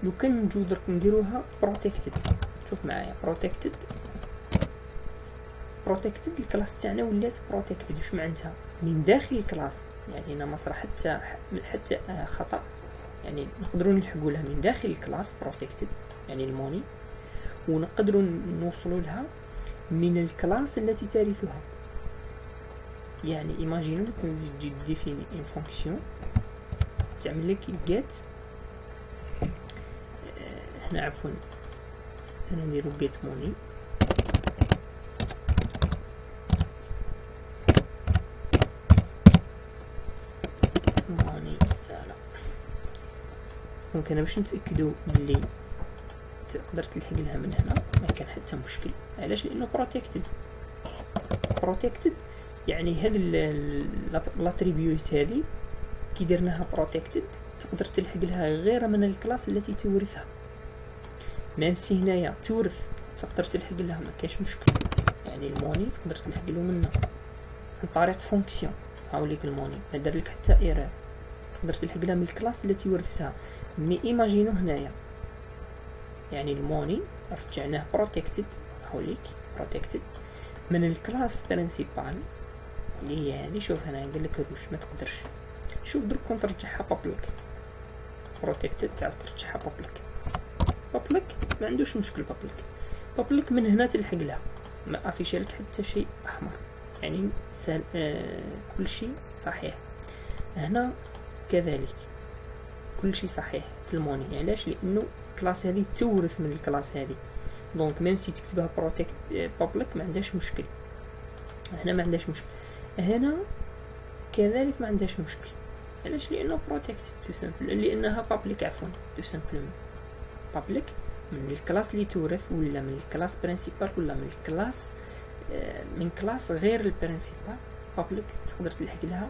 لو كان نجيو درك نديروها بروتكتد. شوف معايا بروتكتد الكلاس تاعنا ولات بروتكتد. واش معناتها؟ من داخل الكلاس، يعني انا ما صرا حتى خطا، يعني نقدروا نلحقوا لها من داخل الكلاس بروتكتد يعني الموني، ونقدروا نوصلوا لها من الكلاس التي ترثها. يعني ايماجينو تجي ديفيني ان فونكسيون تعمل لك الجيت، هنا عفوا هنا نديرو جيت موني، لا ممكن باش نتاكدوا بلي تقدر تلحق لها من هنا ما كان حتى مشكل. علاش؟ لانه بروتكتد يعني هاد لاتريبيوت هذه كي درناها بروتكتد تقدر تلحق لها غير من الكلاس التي تورثها. ميم سي هنايا تورث تقدر تلحق لها ما كاش مشكل، يعني الموني تقدر تلحق له منها عن طريق فونكسيون. هاوليك الموني ما دار لك حتى ايرور، تقدر تلحق لها من الكلاس التي ورثتها. مي ايماجينو هنايا يعني الموني رجعناه بروتكتد، هاوليك بروتكتد من الكلاس برينسيبال اللي هي هذه. شوف هنا قال لك واش ما تقدرش. شوف درك كون ترجعها بابليك بروتكتد تعرف ترجعها بابليك ما عندوش مشكل. بابليك من هنا تلحق لها، ما افيش لك حتى شيء احمر، يعني كل شيء صحيح. هنا كذلك كل شيء صحيح في الموني. علاش؟ لانه الكلاس هذه تورث من الكلاس هذه، دونك ميم سي تكتبها بروتكت بابليك ما عندهاش مشكل. هنا ما عندهاش مشكل، هنا كذلك ما عندهاش مشكل. علاش؟ لانه بروتكت تو سامبل، لانها بابليك عفوا تو سامبلومون بابليك من الكلاس اللي تورث، ولا من الكلاس برينسيبال، ولا من الكلاس من كلاس غير البرينسيبال. بابليك تقدر تلحق لها،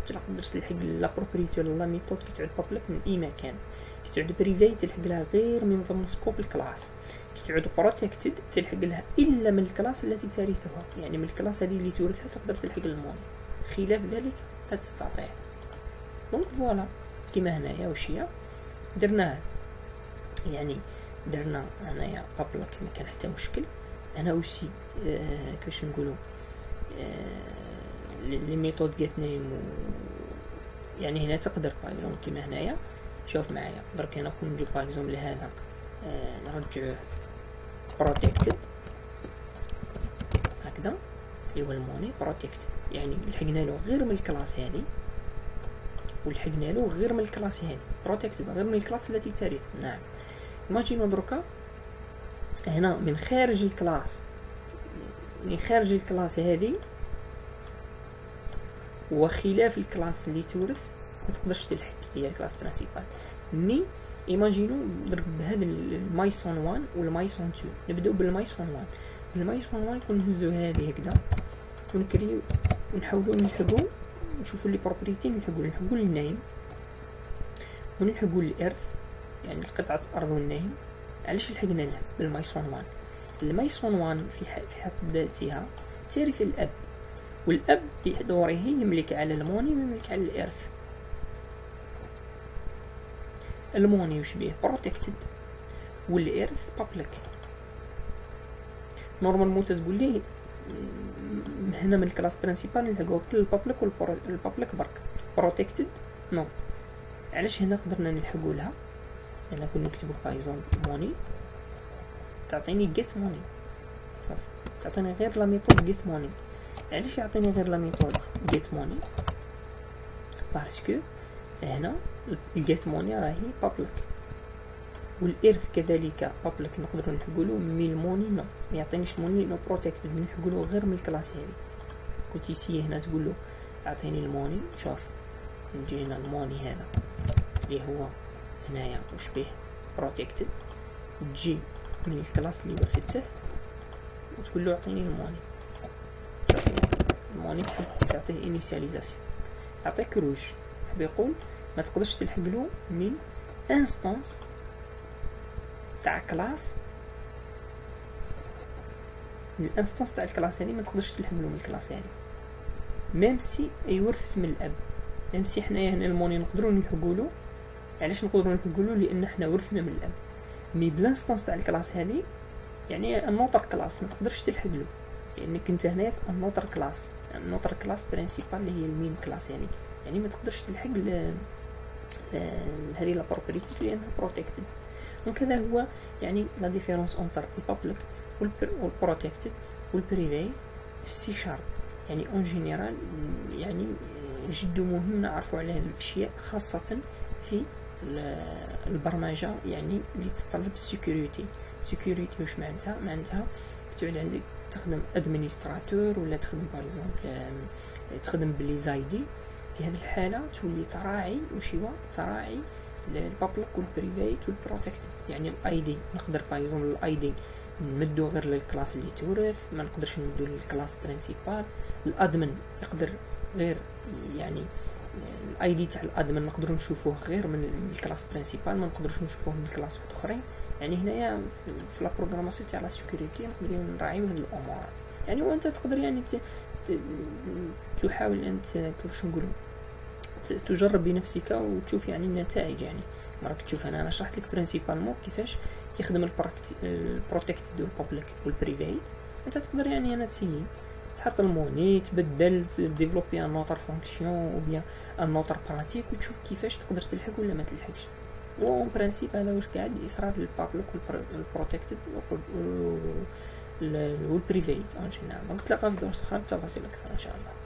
تقدر تلحق لا بروبريتي ولا لا ميثود كي تعود بابليك من اي مكان. كي تعود بريفي تلحق لها غير من ضمن سكوب الكلاس. كي تعود بروتكتد تلحق لها الا من الكلاس التي ترثها، يعني من الكلاس هذه اللي تورثها تقدر تلحق الموني، خلاف ذلك لا تستطيع. دونك فوالا كيما هنايا واش هي درناه، يعني درنا هنايا بابليك ما كان حتى مشكل. هنا اوسي كيفاش نقولوا لي ميثود جيت نيم، يعني هنا تقدر باغ كيما هنايا. شوف معايا درك هنا كون نجيب باغ لهذا نرجعوه بروتكتد هكذا اللي هو الموني بروتكتد، يعني لحقنا له غير من الكلاس هذه، ولحقنا له غير من الكلاس هذه بروتكتد غير من الكلاس التي ترث. نعم ماجينا دركا هنا من خارج الكلاس هذه وخلاف الكلاس اللي تورث ما تقدرش تلحق، هي الكلاس برينسيبال. مي ايماجينو درك بهذا المايسون 1 والمايسون 2. نبداو بالمايسون 1. المايسون 1 كون نهزو هذه هكذا ونكريو ونحاولوا نلحقوا، نشوفوا لي بروبريتي، نلحقوا النايم ونلحقوا الارث، يعني قطعه ارض والنايم. علاش لحقنا له بالمايسون 1؟ المايسون 1 في حد ذاتها ترث الاب، والاب بدوره يملك على الموني ويملك على الارث. الموني وش بيه بروتكتد، والارث بابليك. نورمالمون تقول لي هنا من الكلاس برينسيبال نلحقوا البابليك والبابليك برك بروتكتد نو. علاش هنا قدرنا نلحقوا لها؟ هنا كنا نكتبوا بايزون موني تعطيني جيت موني، تعطيني غير لا ميثود جيت موني. علاش يعطيني غير لا ميثود جيت موني؟ باسكو هنا الجيت موني راهي بابليك، والارث كذلك بابليك نقدروا نلحقوا له. مي الموني نو، ما يعطينيش موني نو بروتكتد، نلحقوا له غير من الكلاس هذه. كنتي سي هنا تقول له اعطيني الموني. شوف نجي هنا الموني هذا اللي هو هنايا واش به بروتكتد، تجي من الكلاس اللي ورثته وتقول له اعطيني الموني. الموني تحب تعطيه انيسياليزاسيون، يعطيك روج، حاب يقول ما تقدرش تلحق له من انستانس تاع كلاس، من الانستانس تاع الكلاس هذه ما تقدرش تلحق له من الكلاس هذه، ميم سي اي ورثت من الاب. ميم سي حنايا هنا الموني نقدروا نلحقوا له علاش نقدروا نقولوا؟ لان حنا ورثنا من الاب. مي بلانستونس تاع الكلاس هذه يعني النوتر كلاس ما تقدرش تلحق له، لانك انت هنا في النوتر كلاس، النوتر كلاس برينسيبال اللي هي المين كلاس يعني ما تقدرش تلحق هذه لا بروبريتي لانها بروتكتد. دونك هذا هو يعني لا ديفيرونس اونتر البابليك والبروتكتد والبريفيت في السي شارب. يعني اون جينيرال يعني جد مهم نعرفوا على هذه الاشياء، خاصه في البرمجه يعني اللي تتطلب السيكوريتي. سيكوريتي واش معناتها تعود عندك تخدم ادمنستراتور ولا تخدم باغ اكزومبل تخدم بلي زايدي. في هذه الحاله تولي تراعي وشيوا تراعي البابليك والبريفيت والبروتكتد. يعني الاي دي نقدر باغ اكزومبل الاي دي نمدو غير للكلاس اللي تورث، ما نقدرش نمدو للكلاس برينسيبال. الادمن يقدر غير يعني الاي دي تاع الادمن نقدروا نشوفوه غير من الكلاس برينسيبال، ما نقدرش نشوفوه من الكلاس اخرين. يعني هنايا في لا بروغراماسيون تاع لا سيكوريتي نقدروا نراعيو هاد الامور. يعني وانت تقدر يعني تحاول انت كيفاش نقولوا تجرب بنفسك وتشوف يعني النتائج. يعني راك تشوف انا شرحت لك برينسيبالمون كيفاش يخدم البروتكتد والبابليك والبريفيت. انت تقدر يعني انا تسيي تحط الموني تبدل ديفلوبي ان نوتر فونكسيون او بيان ان نوتر براتيك وتشوف كيفاش تقدر تلحق ولا ما تلحقش. و برينسيپ هذا واش قاعد يصرى للبابليك والبروتكتد والبريفيت ان جينيرال. دونك تلاقى في دروس اخرى بتفاصيل اكثر ان شاء الله.